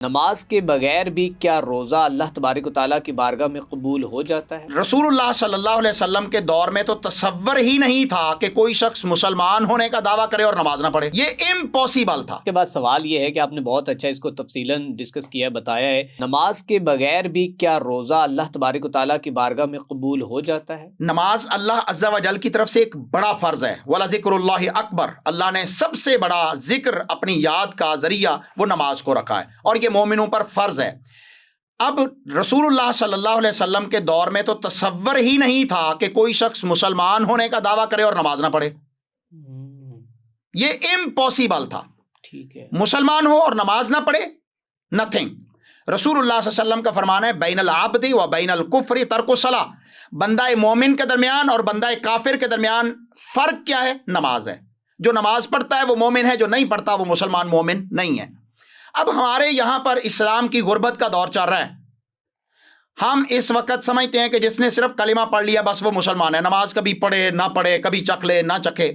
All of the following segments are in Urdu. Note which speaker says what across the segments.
Speaker 1: نماز کے بغیر بھی کیا روزہ اللہ تبارک و تعالیٰ کی بارگاہ میں قبول ہو جاتا ہے؟
Speaker 2: رسول اللہ صلی اللہ علیہ وسلم کے دور میں تو تصور ہی نہیں تھا کہ کوئی شخص مسلمان ہونے کا دعویٰ کرے اور نماز نہ پڑھے، یہ امپاسبل تھا۔
Speaker 1: اس کے بعد سوال یہ ہے کہ آپ نے بہت اچھا اس کو تفصیلاً ڈسکس کیا ہے، بتایا ہے، نماز کے بغیر بھی کیا روزہ اللہ تبارک و تعالیٰ کی بارگاہ میں قبول ہو جاتا ہے؟
Speaker 2: نماز اللہ عز و جل کی طرف سے ایک بڑا فرض ہے، وَلَذِكْرُ اللَّهِ اکبر۔ اللہ نے سب سے بڑا ذکر اپنی یاد کا ذریعہ وہ نماز کو رکھا ہے اور یہ مومنوں پر فرض ہے۔ اب رسول اللہ صلی اللہ علیہ وسلم کے دور میں تو تصور ہی نہیں تھا کہ کوئی شخص مسلمان ہونے کا دعویٰ کرے اور نماز نہ پڑھے، یہ امپاسبل تھا۔
Speaker 1: ٹھیک ہے،
Speaker 2: مسلمان ہو اور نماز نہ پڑھے، نتھنگ۔ رسول اللہ صلی اللہ علیہ وسلم کا فرمان ہے بین العبد و بین الکفر ترک الصلاۃ، بندہ مومن کے درمیان اور بندہ کافر کے درمیان فرق کیا ہے؟ نماز ہے۔ جو نماز پڑھتا ہے وہ مومن ہے، جو نہیں پڑھتا وہ مسلمان مومن نہیں ہے۔ اب ہمارے یہاں پر اسلام کی غربت کا دور چل رہا ہے، ہم اس وقت سمجھتے ہیں کہ جس نے صرف کلمہ پڑھ لیا بس وہ مسلمان ہے، نماز کبھی پڑھے نہ پڑھے، کبھی چکھ لے نہ چکھے۔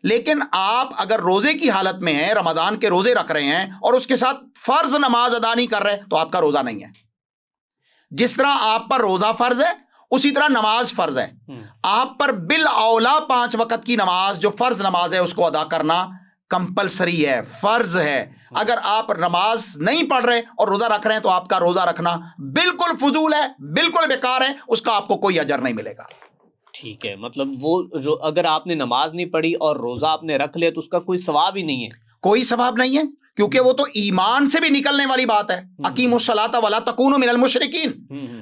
Speaker 2: لیکن آپ اگر روزے کی حالت میں ہیں، رمضان کے روزے رکھ رہے ہیں اور اس کے ساتھ فرض نماز ادا نہیں کر رہے تو آپ کا روزہ نہیں ہے۔ جس طرح آپ پر روزہ فرض ہے اسی طرح نماز فرض ہے۔ آپ پر بالاولیٰ 5 وقت کی نماز جو فرض نماز ہے اس کو ادا کرنا کمپلسری ہے، فرض ہے۔ اگر آپ نماز نہیں پڑھ رہے اور روزہ رکھ رہے ہیں تو آپ کا روزہ رکھنا بالکل فضول ہے، بالکل بیکار ہے، اس کا آپ کو کوئی اجر نہیں ملے گا۔
Speaker 1: ٹھیک ہے، مطلب وہ اگر آپ نے نماز نہیں پڑھی اور روزہ آپ نے رکھ لیا تو اس کا کوئی ثواب ہی نہیں ہے؟
Speaker 2: کوئی ثواب نہیں ہے، کیونکہ وہ تو ایمان سے بھی نکلنے والی بات ہے۔ اقیموا الصلاۃ ولا تکونوا من المشرکین،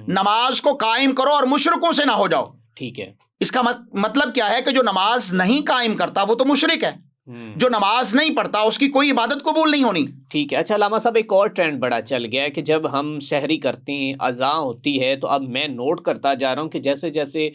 Speaker 2: نماز کو قائم کرو اور مشرکوں سے نہ ہو جاؤ۔
Speaker 1: ٹھیک ہے،
Speaker 2: اس کا مطلب کیا ہے کہ جو نماز نہیں قائم کرتا وہ تو مشرک ہے، جو نماز نہیں پڑھتا اس کی کوئی عبادت قبول نہیں ہونی۔
Speaker 1: ٹھیک ہے۔ اچھا علامہ صاحب، ایک اور ٹرینڈ بڑا چل گیا ہے کہ جب ہم سحری کرتے ہیں، اذان ہوتی ہے، تو اب میں نوٹ کرتا جا رہا ہوں کہ جیسے جیسے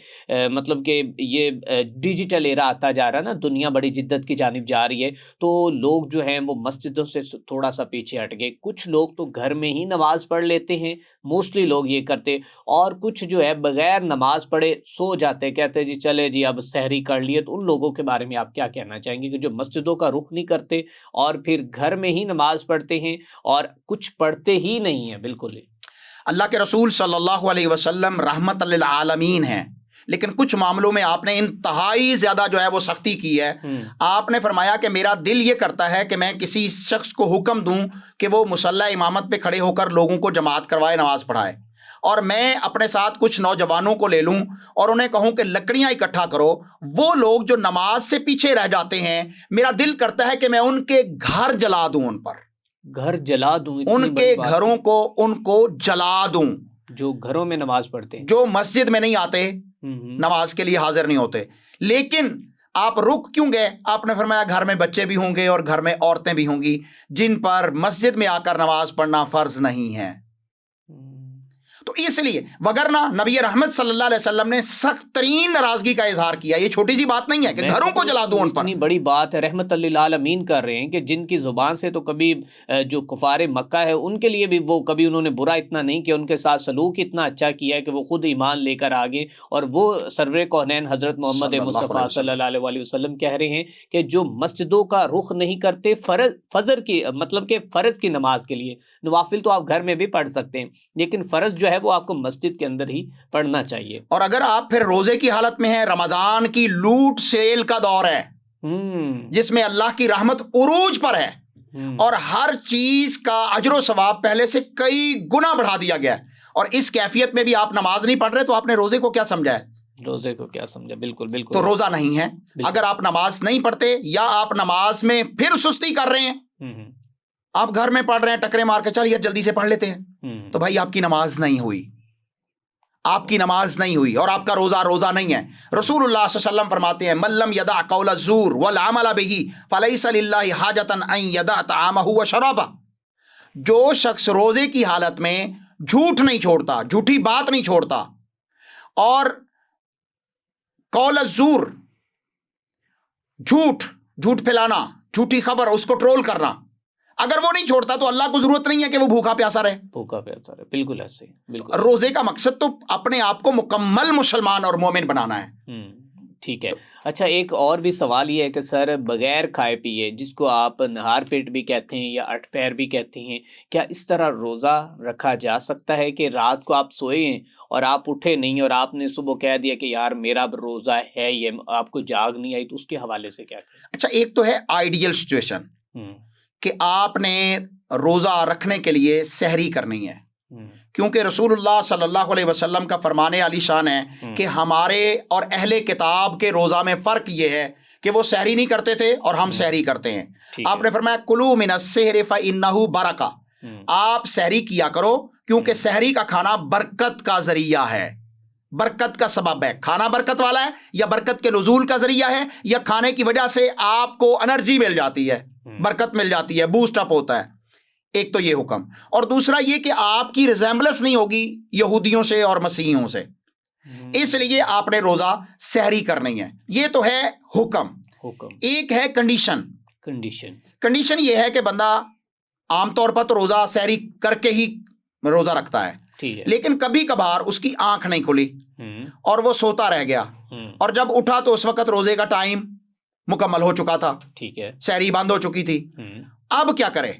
Speaker 1: مطلب کہ یہ ڈیجیٹل ایرا آتا جا رہا ہے نا، دنیا بڑی جدت کی جانب جا رہی ہے، تو لوگ جو ہیں وہ مسجدوں سے تھوڑا سا پیچھے ہٹ گئے۔ کچھ لوگ تو گھر میں ہی نماز پڑھ لیتے ہیں، موسٹلی لوگ یہ کرتے، اور کچھ جو ہے بغیر نماز پڑھے سو جاتے، کہتے جی چلے جی اب سحری کر لیے۔ تو ان لوگوں کے بارے میں آپ کیا کہنا چاہیں گے کہ جو مسجدوں کا رخ نہیں کرتے اور پھر گھر میں ہی نماز پڑھتے ہیں اور کچھ پڑھتے ہی نہیں ہیں بالکل ہی؟
Speaker 2: اللہ کے رسول صلی اللہ علیہ وسلم رحمت للعالمین ہیں، لیکن کچھ معاملوں میں آپ نے انتہائی زیادہ جو ہے وہ سختی کی ہے۔ آپ نے فرمایا کہ میرا دل یہ کرتا ہے کہ میں کسی شخص کو حکم دوں کہ وہ مصلی امامت پہ کھڑے ہو کر لوگوں کو جماعت کروائے، نماز پڑھائے، اور میں اپنے ساتھ کچھ نوجوانوں کو لے لوں اور انہیں کہوں کہ لکڑیاں اکٹھا کرو۔ وہ لوگ جو نماز سے پیچھے رہ جاتے ہیں، میرا دل کرتا ہے کہ میں ان کے گھر جلا دوں، ان پر
Speaker 1: گھر جلا دوں،
Speaker 2: ان کے گھروں کو ان کو جلا دوں،
Speaker 1: جو گھروں میں نماز پڑھتے ہیں،
Speaker 2: جو مسجد میں نہیں آتے، نماز کے لیے حاضر نہیں ہوتے۔ لیکن آپ رک کیوں گئے؟ آپ نے فرمایا گھر میں بچے بھی ہوں گے اور گھر میں عورتیں بھی ہوں گی جن پر مسجد میں آ کر نماز پڑھنا فرض نہیں ہے۔ تو اس لیے وگرنہ نبی رحمت صلی اللہ علیہ وسلم نے سخت ترین ناراضگی کا اظہار کیا۔ یہ چھوٹی سی بات نہیں ہے کہ گھروں کو جلا دوں ان پر،
Speaker 1: اتنی بڑی بات ہے۔ رحمت للعالمین کر رہے ہیں کہ جن کی زبان سے تو کبھی جو کفار مکہ ہے ان کے لیے بھی وہ کبھی انہوں نے برا اتنا نہیں کیا، ان کے ساتھ سلوک اتنا اچھا کیا ہے کہ وہ خود ایمان لے کر آگے، اور وہ سرور کونین حضرت محمد مصطفیٰ صلی اللہ علیہ وسلم کہہ رہے ہیں کہ جو مسجدوں کا رخ نہیں کرتے فجر کی مطلب کہ فرض کی نماز کے لیے، نوافل تو آپ گھر میں بھی پڑھ سکتے ہیں لیکن فرض جو ہے وہ آپ کو مسجد کے اندر ہی پڑھنا چاہیے۔
Speaker 2: اور اگر آپ پھر روزے کی حالت میں ہیں، رمضان کی لوٹ سیل کا دور ہے جس میں اللہ کی رحمت عروج پر ہے اور ہر چیز کا اجر و ثواب پہلے سے کئی گنا بڑھا دیا گیا ہے، اور اس کیفیت میں بھی آپ نماز نہیں پڑھ رہے تو آپ نے روزے کو کیا سمجھا ہے؟
Speaker 1: روزے کو کیا سمجھا، بالکل بالکل،
Speaker 2: تو روزہ نہیں ہے۔ اگر آپ نماز نہیں پڑھتے یا آپ نماز میں پھر سستی کر رہے ہیں، آپ گھر میں پڑھ رہے ہیں ٹکرے مار کے چل یہ جلدی سے پڑھ لیتے ہیں، تو بھائی آپ کی نماز نہیں ہوئی، آپ کی نماز نہیں ہوئی اور آپ کا روزہ نہیں ہے۔ رسول اللہ صلی اللہ علیہ وسلم فرماتے ہیں من لم یدع قول الزور والعمل به فلیس للہ حاجۃ ان یدع طعامہ وشرابہ، جو شخص روزے کی حالت میں جھوٹ نہیں چھوڑتا، جھوٹی بات نہیں چھوڑتا، اور قول الزور، جھوٹ پھیلانا، جھوٹی خبر، اس کو ٹرول کرنا، اگر وہ نہیں چھوڑتا تو اللہ کو ضرورت نہیں ہے کہ وہ بھوکا پیاسا رہے۔
Speaker 1: بھوکا پیاسا رہے، بالکل ایسے ہی، بالکل۔
Speaker 2: روزے کا مقصد تو اپنے آپ کو مکمل مسلمان اور مومن بنانا ہے۔
Speaker 1: ٹھیک ہے۔ اچھا، ایک اور بھی سوال یہ ہے کہ سر بغیر کھائے پیے، جس کو آپ نہار پیٹ بھی کہتے ہیں یا اٹھ پہر بھی کہتے ہیں، کیا اس طرح روزہ رکھا جا سکتا ہے کہ رات کو آپ سوئے ہیں اور آپ اٹھے نہیں اور آپ نے صبح کہہ دیا کہ یار میرا اب روزہ ہے، یہ آپ کو جاگ نہیں آئی، تو اس کے حوالے سے کیا کہیں؟
Speaker 2: اچھا، ایک تو ہے آئیڈیل سچویشن
Speaker 1: ہوں،
Speaker 2: کہ آپ نے روزہ رکھنے کے لیے سحری کرنی ہے،
Speaker 1: ہوں،
Speaker 2: کیونکہ رسول اللہ صلی اللہ علیہ وسلم کا فرمان علی شان ہے کہ ہمارے اور اہل کتاب کے روزہ میں فرق یہ ہے کہ وہ سحری نہیں کرتے تھے اور ہم سحری کرتے ہیں۔
Speaker 1: ٹھیک
Speaker 2: آپ
Speaker 1: ہے۔
Speaker 2: نے فرمایا کلوا من السحر فإنہ برکہ، آپ سحری کیا کرو کیونکہ سحری کا کھانا برکت کا ذریعہ ہے، برکت کا سبب ہے۔ کھانا برکت والا ہے یا برکت کے نزول کا ذریعہ ہے یا کھانے کی وجہ سے آپ کو انرجی مل جاتی ہے، برکت مل جاتی ہے، بوسٹ اپ ہوتا ہے۔ ایک تو یہ حکم، اور دوسرا یہ کہ آپ کی ریزیمبلنس نہیں ہوگی یہودیوں سے اور مسیحیوں سے، اس لیے آپ نے روزہ سحری کرنی ہے۔ یہ تو ہے حکم۔ ایک ہے کنڈیشن یہ ہے کہ بندہ عام طور پر تو روزہ سحری کر کے ہی روزہ رکھتا ہے، لیکن کبھی کبھار اس کی آنکھ نہیں کھلی اور وہ سوتا رہ گیا، اور جب اٹھا تو اس وقت روزے کا ٹائم مکمل ہو چکا تھا،
Speaker 1: ٹھیک ہے،
Speaker 2: سحری بند ہو چکی تھی۔ اب کیا کرے؟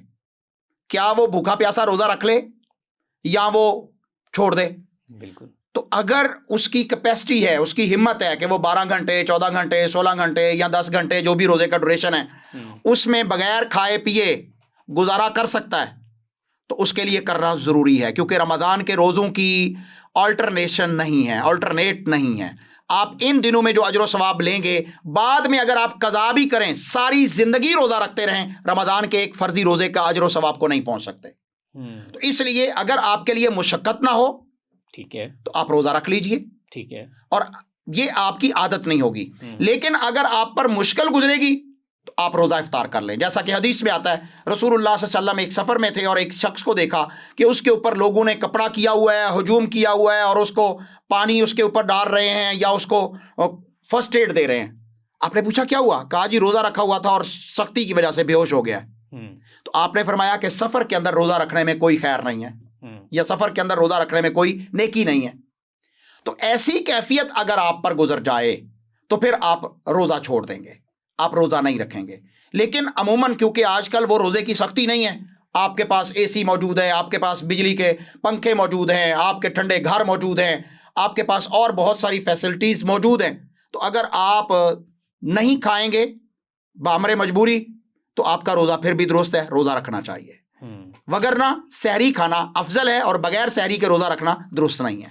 Speaker 2: کیا وہ بھوکا پیاسا روزہ رکھ لے یا وہ چھوڑ دے؟
Speaker 1: بالکل۔
Speaker 2: تو اگر اس کی کیپیسٹی ہے، اس کی ہمت ہے کہ وہ 12 گھنٹے 14 گھنٹے 16 گھنٹے یا 10 گھنٹے جو بھی روزے کا ڈوریشن ہے اس میں بغیر کھائے پیے گزارا کر سکتا ہے، تو اس کے لیے کرنا ضروری ہے، کیونکہ رمضان کے روزوں کی آلٹرنیٹ نہیں ہے۔ آپ ان دنوں میں جو اجر و ثواب لیں گے، بعد میں اگر آپ قضا بھی کریں، ساری زندگی روزہ رکھتے رہیں، رمضان کے ایک فرضی روزے کا اجر و ثواب کو نہیں پہنچ سکتے۔ تو اس لیے اگر آپ کے لیے مشقت نہ ہو،
Speaker 1: ٹھیک ہے،
Speaker 2: تو آپ روزہ رکھ لیجئے،
Speaker 1: ٹھیک ہے،
Speaker 2: اور یہ آپ کی عادت نہیں ہوگی۔ لیکن اگر آپ پر مشکل گزرے گی تو آپ روزہ افطار کر لیں، جیسا کہ حدیث میں آتا ہے رسول اللہ صلی اللہ علیہ وسلم ایک سفر میں تھے اور ایک شخص کو دیکھا کہ اس کے اوپر لوگوں نے کپڑا کیا ہوا ہے، ہجوم کیا ہوا ہے، اور اس کو پانی اس کے اوپر ڈال رہے ہیں یا اس کو فرسٹ ایڈ دے رہے ہیں۔ آپ نے پوچھا کیا ہوا؟ کہا جی روزہ رکھا ہوا تھا اور سختی کی وجہ سے بے ہوش ہو گیا۔ تو آپ نے فرمایا کہ سفر کے اندر روزہ رکھنے میں کوئی خیر نہیں ہے، یا سفر کے اندر روزہ رکھنے میں کوئی نیکی نہیں ہے۔ تو ایسی کیفیت اگر آپ پر گزر جائے تو پھر آپ روزہ چھوڑ دیں گے، آپ روزہ نہیں رکھیں گے۔ لیکن عموماً کیونکہ آج کل وہ روزے کی سختی نہیں ہے، آپ کے پاس اے سی موجود ہے، آپ کے پاس بجلی کے پنکھے موجود ہیں، آپ کے ٹھنڈے گھر موجود ہیں، آپ کے پاس اور بہت ساری فیسلٹیز موجود ہیں، تو اگر آپ نہیں کھائیں گے بامر مجبوری تو آپ کا روزہ پھر بھی درست ہے، روزہ رکھنا چاہیے، وگرنہ سحری کھانا افضل ہے اور بغیر سحری کے روزہ رکھنا درست نہیں ہے۔